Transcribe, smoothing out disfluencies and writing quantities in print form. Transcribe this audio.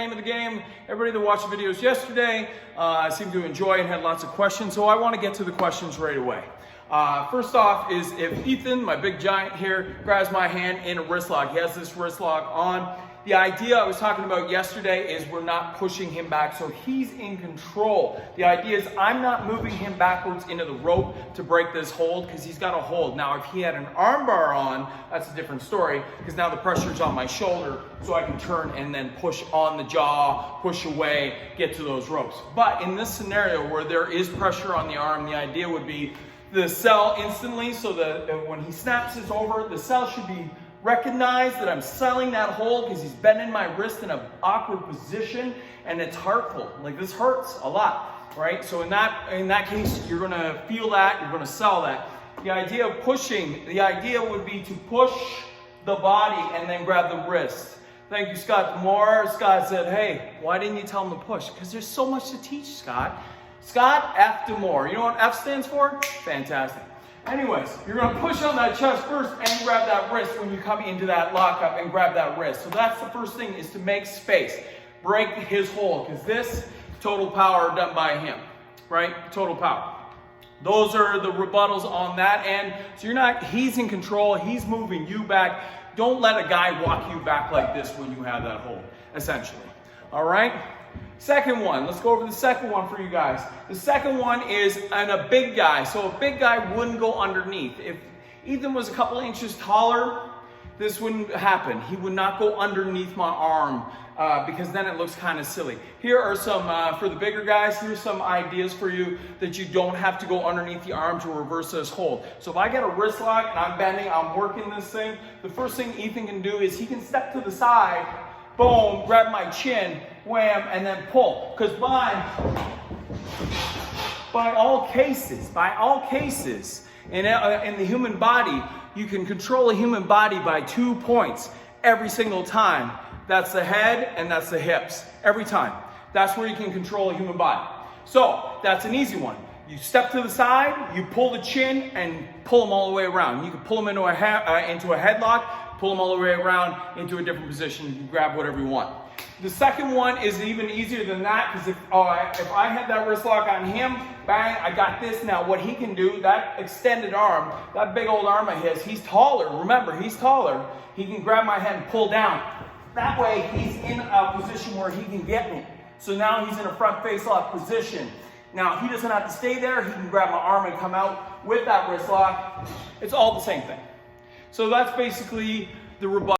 name of the game. Everybody that watched the videos yesterday seemed to enjoy and had lots of questions, so I want to get to the questions right away. First off is if Ethan, my big giant here, grabs my hand in a wrist lock. He has this wrist lock on. The idea I was talking about yesterday is we're not pushing him back, so he's in control. The idea is I'm not moving him backwards into the rope to break this hold because he's got a hold. Now, if he had an arm bar on, that's a different story because now the pressure's on my shoulder, so I can turn and then push on the jaw, push away, get to those ropes. But in this scenario where there is pressure on the arm, the idea would be the cell instantly, so that when he snaps this over, the cell should be recognize that I'm selling that hold because he's bending my wrist in an awkward position and it's hurtful. Like this hurts a lot, right? So in that case, you're gonna feel that, you're gonna sell that. The idea of pushing, the idea would be to push the body and then grab the wrist. Thank you, Scott Moore. Scott said, hey, why didn't you tell him to push? Because there's so much to teach, Scott. Scott F. Demore. You know what F stands for? Fantastic. Anyways, you're going to push on that chest first and grab that wrist when you come into that lockup and grab that wrist. So that's the first thing, is to make space. Break his hold, because this, total power done by him, right? Total power. Those are the rebuttals on that end. So he's in control, he's moving you back. Don't let a guy walk you back like this when you have that hold, essentially. All right? Second one, let's go over the second one for you guys. The second one is a big guy. So a big guy wouldn't go underneath. If Ethan was a couple inches taller, this wouldn't happen. He would not go underneath my arm because then it looks kind of silly. Here are some, for the bigger guys, here's some ideas for you that you don't have to go underneath the arm to reverse this hold. So if I get a wrist lock and I'm bending, I'm working this thing, the first thing Ethan can do is he can step to the side, boom, grab my chin, wham, and then pull. Because by all cases, in the human body, you can control a human body by 2 points every single time. That's the head and that's the hips, every time. That's where you can control a human body. So that's an easy one. You step to the side, you pull the chin, and pull them all the way around. You can pull them into a headlock, pull them all the way around into a different position. You can grab whatever you want. The second one is even easier than that, because if I had that wrist lock on him, bang, I got this. Now what he can do, that extended arm, that big old arm of his, he's taller. Remember, he's taller. He can grab my head and pull down. That way he's in a position where he can get me. So now he's in a front face lock position. Now he doesn't have to stay there. He can grab my arm and come out with that wrist lock. It's all the same thing. So that's basically the rebuttal.